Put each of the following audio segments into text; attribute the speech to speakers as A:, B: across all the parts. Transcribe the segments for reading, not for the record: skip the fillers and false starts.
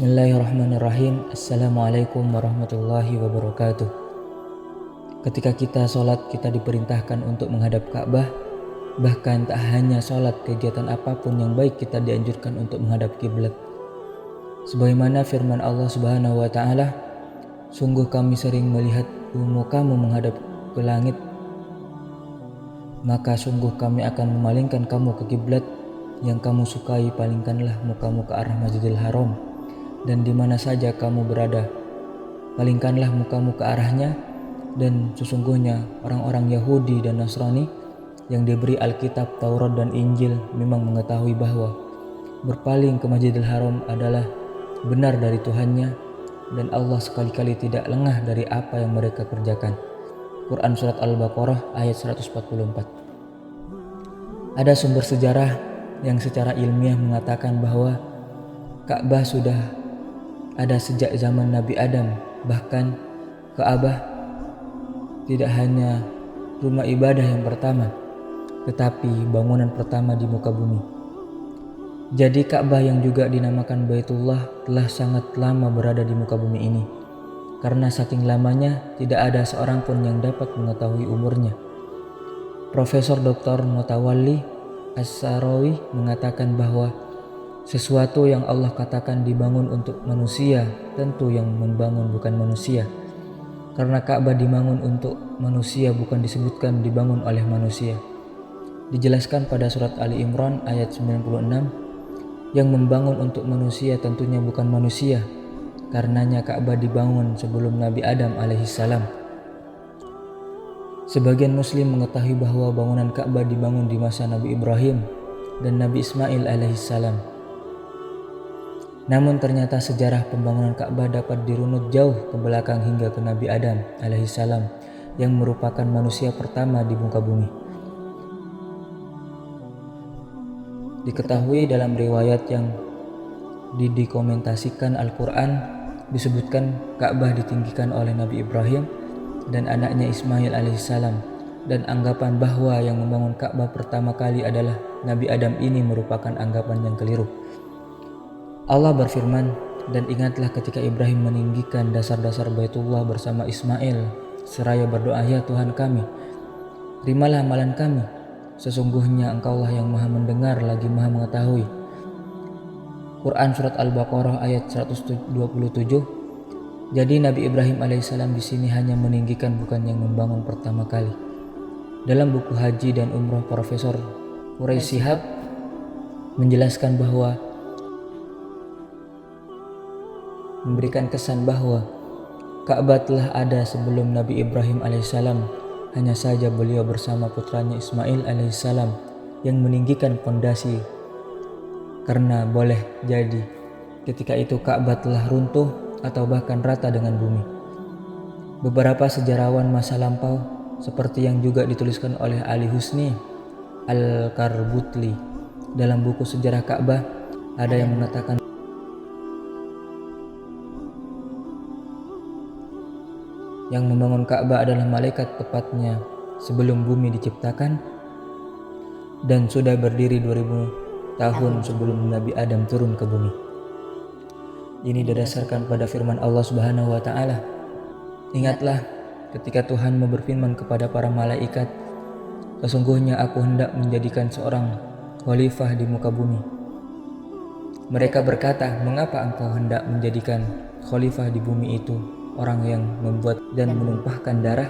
A: Bismillahirrahmanirrahim. Assalamualaikum warahmatullahi wabarakatuh. Ketika kita sholat, kita diperintahkan untuk menghadap Ka'bah. Bahkan tak hanya sholat, kegiatan apapun yang baik kita dianjurkan untuk menghadap kiblat. Sebagaimana firman Allah Subhanahu wa Ta'ala, "Sungguh kami sering melihat mukamu menghadap ke langit, maka sungguh kami akan memalingkan kamu ke kiblat yang kamu sukai. Palingkanlah mukamu ke arah Masjidil Haram, dan di mana saja kamu berada, palingkanlah mukamu ke arahnya. Dan sesungguhnya orang-orang Yahudi dan Nasrani yang diberi Alkitab, Taurat dan Injil memang mengetahui bahwa berpaling ke Masjidil Haram adalah benar dari Tuhannya, dan Allah sekali-kali tidak lengah dari apa yang mereka kerjakan." Quran Surat Al-Baqarah ayat 144. Ada sumber sejarah yang secara ilmiah mengatakan bahwa Ka'bah sudah ada sejak zaman Nabi Adam. Bahkan Ka'bah tidak hanya rumah ibadah yang pertama, tetapi bangunan pertama di muka bumi. Jadi Ka'bah yang juga dinamakan Baitullah telah sangat lama berada di muka bumi ini. Karena saking lamanya tidak ada seorang pun yang dapat mengetahui umurnya. Profesor Dr. Mutawalli As-Sarawi mengatakan bahwa sesuatu yang Allah katakan dibangun untuk manusia, tentu yang membangun bukan manusia. Karena Ka'bah dibangun untuk manusia, bukan disebutkan dibangun oleh manusia. Dijelaskan pada surat Ali Imran ayat 96, yang membangun untuk manusia tentunya bukan manusia. Karenanya Ka'bah dibangun sebelum Nabi Adam alaihissalam. Sebagian muslim mengetahui bahwa bangunan Ka'bah dibangun di masa Nabi Ibrahim dan Nabi Ismail alaihissalam. Namun ternyata sejarah pembangunan Ka'bah dapat dirunut jauh ke belakang hingga ke Nabi Adam alaihissalam, yang merupakan manusia pertama di muka bumi. Diketahui dalam riwayat yang didokumentasikan Al-Quran, disebutkan Ka'bah ditinggikan oleh Nabi Ibrahim dan anaknya Ismail alaihissalam, dan anggapan bahwa yang membangun Ka'bah pertama kali adalah Nabi Adam ini merupakan anggapan yang keliru. Allah berfirman, "Dan ingatlah ketika Ibrahim meninggikan dasar-dasar Baitullah bersama Ismail, seraya berdoa, 'Ya Tuhan kami, terimalah amalan kami. Sesungguhnya Engkaulah yang Maha mendengar lagi Maha mengetahui.'" Quran Surat Al-Baqarah ayat 127. Jadi Nabi Ibrahim alaihissalam di sini hanya meninggikan, bukan yang membangun pertama kali. Dalam buku Haji dan Umroh, Profesor Quraish Shihab menjelaskan bahwa memberikan kesan bahwa Ka'bah telah ada sebelum Nabi Ibrahim alaihissalam. Hanya saja beliau bersama putranya Ismail alaihissalam yang meninggikan pondasi, karena boleh jadi ketika itu Ka'bah telah runtuh atau bahkan rata dengan bumi. Beberapa sejarawan masa lampau, seperti yang juga dituliskan oleh Ali Husni Al-Karbutli dalam buku Sejarah Ka'bah, ada yang mengatakan yang membangun Ka'bah adalah malaikat, tepatnya sebelum bumi diciptakan, dan sudah berdiri 2000 tahun sebelum Nabi Adam turun ke bumi. Ini didasarkan pada firman Allah Subhanahu wa Ta'ala, "Ingatlah ketika Tuhan berfirman kepada para malaikat, sesungguhnya aku hendak menjadikan seorang khalifah di muka bumi. Mereka berkata, mengapa engkau hendak menjadikan khalifah di bumi itu orang yang membuat dan menumpahkan darah,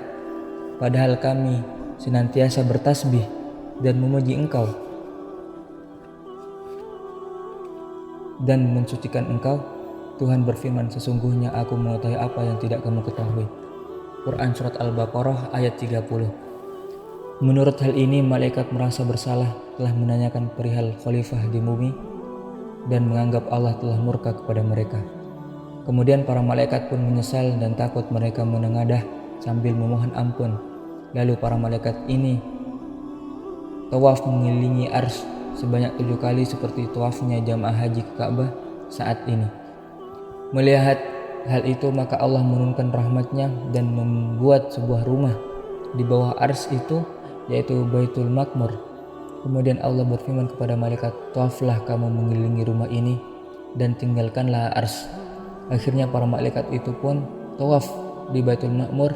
A: padahal kami senantiasa bertasbih dan memuji engkau dan mensucikan engkau?" Tuhan berfirman, "Sesungguhnya aku mengetahui apa yang tidak kamu ketahui." Quran Surat Al-Baqarah ayat 30. Menurut hal ini, malaikat merasa bersalah telah menanyakan perihal khalifah di bumi dan menganggap Allah telah murka kepada mereka. Kemudian para malaikat pun menyesal dan takut, mereka menengadah sambil memohon ampun. Lalu para malaikat ini tawaf mengelilingi ars sebanyak 7 kali seperti tawafnya jamaah haji ke Ka'bah saat ini. Melihat hal itu, maka Allah menurunkan rahmatnya dan membuat sebuah rumah di bawah ars itu, yaitu Baitul Maqmur. Kemudian Allah berfirman kepada malaikat, "Tawaflah kamu mengelilingi rumah ini dan tinggalkanlah ars. Akhirnya para malaikat itu pun tawaf di Baitul Ma'mur.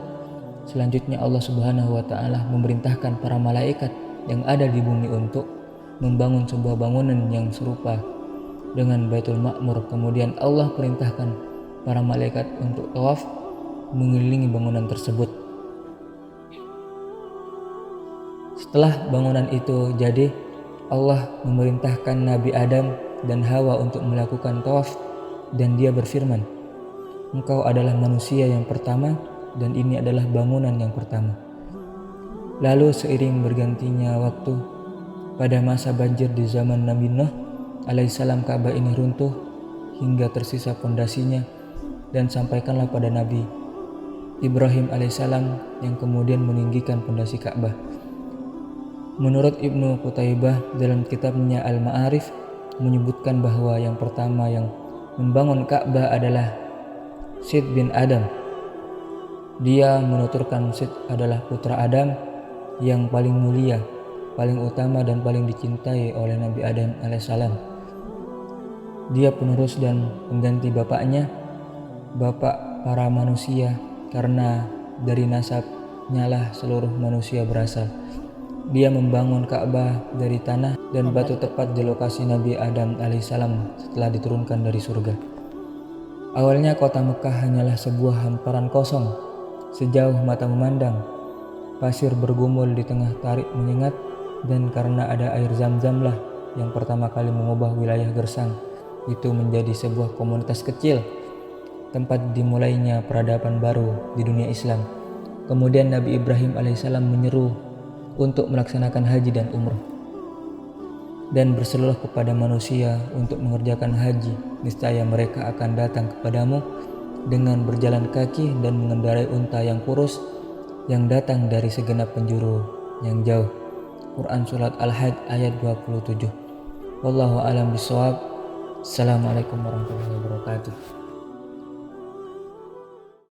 A: Selanjutnya Allah Subhanahu wa taala memerintahkan para malaikat yang ada di bumi untuk membangun sebuah bangunan yang serupa dengan Baitul Ma'mur. Kemudian Allah perintahkan para malaikat untuk tawaf mengelilingi bangunan tersebut. Setelah bangunan itu jadi, Allah memerintahkan Nabi Adam dan Hawa untuk melakukan tawaf, dan dia berfirman, "Engkau adalah manusia yang pertama dan ini adalah bangunan yang pertama." Lalu seiring bergantinya waktu, pada masa banjir di zaman Nabi Nuh alaihissalam, Ka'bah ini runtuh hingga tersisa pondasinya, dan sampaikanlah pada Nabi Ibrahim alaihissalam yang kemudian meninggikan pondasi Ka'bah. Menurut Ibnu Qutaibah dalam kitabnya Al-Ma'arif menyebutkan bahwa yang pertama yang membangun Ka'bah adalah Syed bin Adam. Dia menuturkan Syed adalah putra Adam yang paling mulia, paling utama dan paling dicintai oleh Nabi Adam alaihissalam. Dia penerus dan pengganti bapaknya, bapak para manusia, karena dari nasabnya lah seluruh manusia berasal. Dia membangun Ka'bah dari tanah dan batu tepat di lokasi Nabi Adam alaihissalam setelah diturunkan dari surga. Awalnya kota Mekah hanyalah sebuah hamparan kosong sejauh mata memandang. Pasir bergumul di tengah tarik menyengat, dan karena ada air Zam-Zam lah yang pertama kali mengubah wilayah Gersang itu menjadi sebuah komunitas kecil, tempat dimulainya peradaban baru di dunia Islam. Kemudian Nabi Ibrahim alaihissalam menyeru untuk melaksanakan haji dan umrah dan berseluruh kepada manusia untuk mengerjakan haji. Niscaya mereka akan datang kepadamu dengan berjalan kaki dan mengendarai unta yang kurus yang datang dari segenap penjuru yang jauh. Quran Surat Al-Hajj ayat 27. Wallahu a'lam bishawab. Assalamualaikum warahmatullahi wabarakatuh.